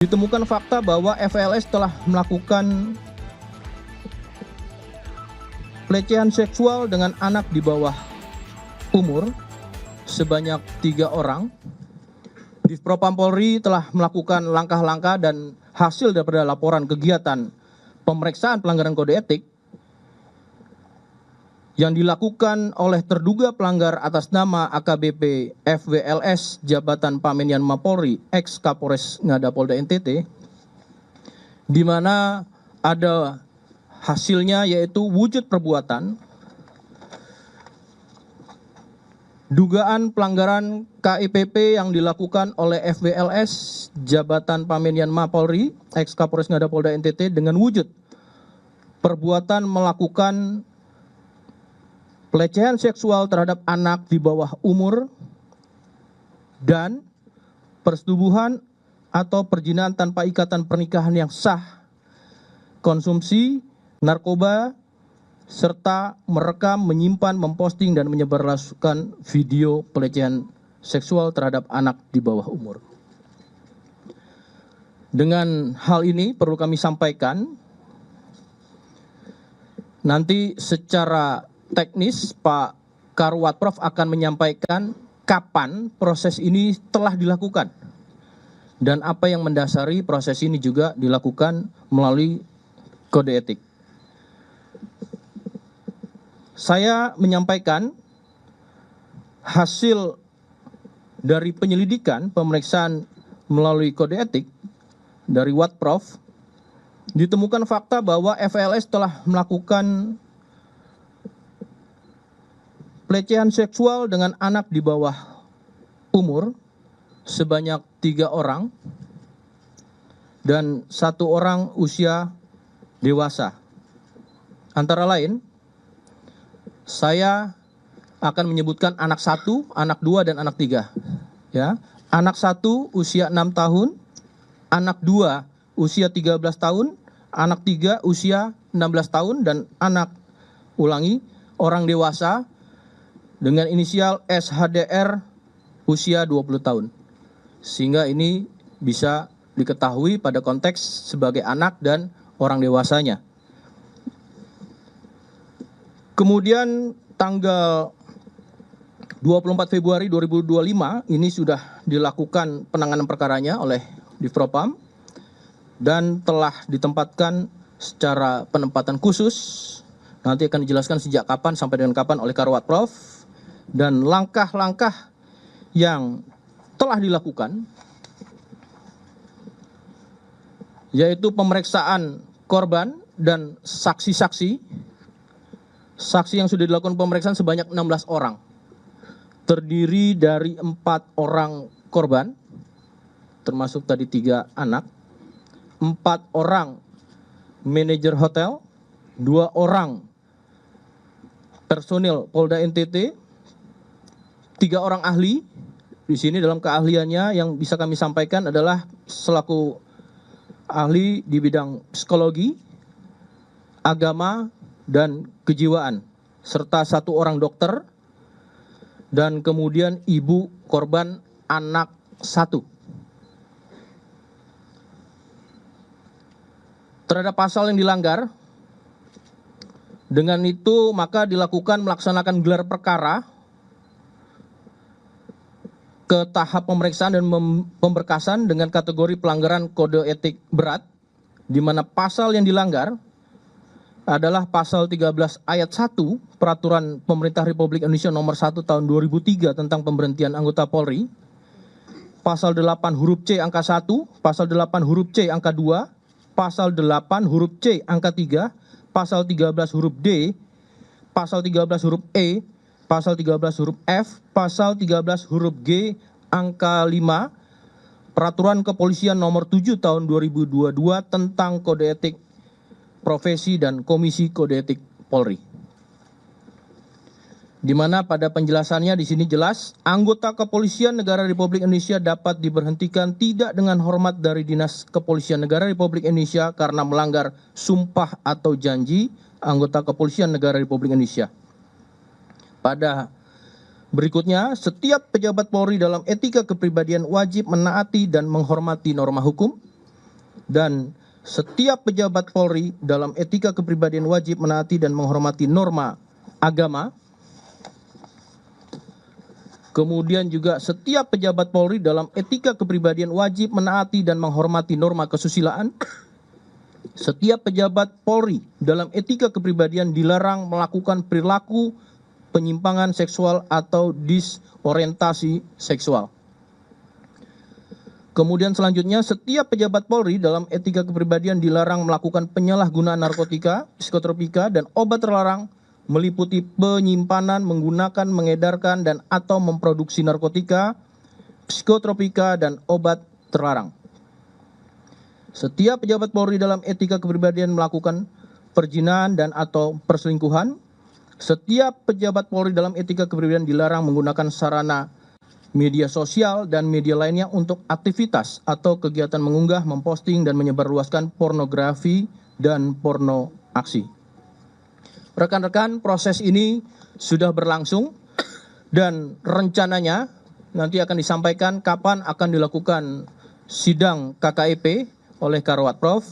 Ditemukan fakta bahwa FLS telah melakukan pelecehan seksual dengan anak di bawah umur sebanyak 3 orang. Divpropam Polri telah melakukan langkah-langkah dan hasil daripada laporan kegiatan pemeriksaan pelanggaran kode etik yang dilakukan oleh terduga pelanggar atas nama AKBP FWLS Jabatan Pamenian Mapolri ex Kapolres Ngada Polda NTT, di mana ada hasilnya yaitu wujud perbuatan dugaan pelanggaran KIPP yang dilakukan oleh FWLS Jabatan Pamenian Mapolri ex Kapolres Ngada Polda NTT dengan wujud perbuatan melakukan pelecehan seksual terhadap anak di bawah umur dan persetubuhan atau perjinaan tanpa ikatan pernikahan yang sah, konsumsi narkoba, serta merekam, menyimpan, memposting, dan menyebarluaskan video pelecehan seksual terhadap anak di bawah umur. Dengan hal ini perlu kami sampaikan, nanti secara teknis Pak Karwat Prof akan menyampaikan kapan proses ini telah dilakukan dan apa yang mendasari proses ini juga dilakukan melalui kode etik. Saya menyampaikan hasil dari penyelidikan pemeriksaan melalui kode etik dari Watprof. Ditemukan fakta bahwa FLS telah melakukan pelecehan seksual dengan anak di bawah umur sebanyak 3 orang dan 1 orang usia dewasa. Antara lain, saya akan menyebutkan anak 1, anak 2, dan anak 3. Ya. Anak 1 usia 6 tahun, anak 2 usia 13 tahun, anak 3 usia 16 tahun, dan anak, orang dewasa dengan inisial SHDR usia 20 tahun. Sehingga ini bisa diketahui pada konteks sebagai anak dan orang dewasanya. Kemudian tanggal 24 Februari 2025 ini sudah dilakukan penanganan perkaranya oleh Divpropam dan telah ditempatkan secara penempatan khusus. Nanti akan dijelaskan sejak kapan sampai dengan kapan oleh Karwat Prof. Dan langkah-langkah yang telah dilakukan yaitu pemeriksaan korban dan saksi-saksi. Saksi yang sudah dilakukan pemeriksaan sebanyak 16 orang. Terdiri dari 4 orang korban, termasuk tadi 3 anak, 4 orang manajer hotel, 2 orang personil Polda NTT, 3 orang ahli. Di sini dalam keahliannya yang bisa kami sampaikan adalah selaku ahli di bidang psikologi, agama, dan kejiwaan, serta 1 orang dokter, dan kemudian ibu korban anak 1. Terhadap pasal yang dilanggar, dengan itu maka dilakukan melaksanakan gelar perkara ke tahap pemeriksaan dan pemberkasan dengan kategori pelanggaran kode etik berat, di mana pasal yang dilanggar adalah pasal 13 ayat 1 Peraturan Pemerintah Republik Indonesia nomor 1 tahun 2003 tentang pemberhentian anggota Polri, pasal 8 huruf C angka 1, pasal 8 huruf C angka 2, pasal 8 huruf C angka 3, pasal 13 huruf D, pasal 13 huruf E, pasal 13 huruf F, pasal 13 huruf G angka 5, Peraturan Kepolisian nomor 7 tahun 2022 tentang kode etik profesi dan Komisi Kode Etik Polri. Di mana pada penjelasannya di sini jelas, anggota Kepolisian Negara Republik Indonesia dapat diberhentikan tidak dengan hormat dari Dinas Kepolisian Negara Republik Indonesia karena melanggar sumpah atau janji anggota Kepolisian Negara Republik Indonesia. Pada berikutnya, setiap pejabat Polri dalam etika kepribadian wajib menaati dan menghormati norma hukum, dan setiap pejabat Polri dalam etika kepribadian wajib menaati dan menghormati norma agama. Kemudian juga setiap pejabat Polri dalam etika kepribadian wajib menaati dan menghormati norma kesusilaan. Setiap pejabat Polri dalam etika kepribadian dilarang melakukan perilaku penyimpangan seksual atau disorientasi seksual. Kemudian selanjutnya, setiap pejabat Polri dalam etika kepribadian dilarang melakukan penyalahgunaan narkotika, psikotropika, dan obat terlarang meliputi penyimpanan, menggunakan, mengedarkan, dan atau memproduksi narkotika, psikotropika, dan obat terlarang. Setiap pejabat Polri dalam etika kepribadian melakukan perzinahan dan atau perselingkuhan. Setiap pejabat Polri dalam etika kepribadian dilarang menggunakan sarana media sosial dan media lainnya untuk aktivitas atau kegiatan mengunggah, memposting, dan menyebarluaskan pornografi dan porno aksi. Rekan-rekan, proses ini sudah berlangsung dan rencananya nanti akan disampaikan kapan akan dilakukan sidang KKEP oleh Karawat Prof.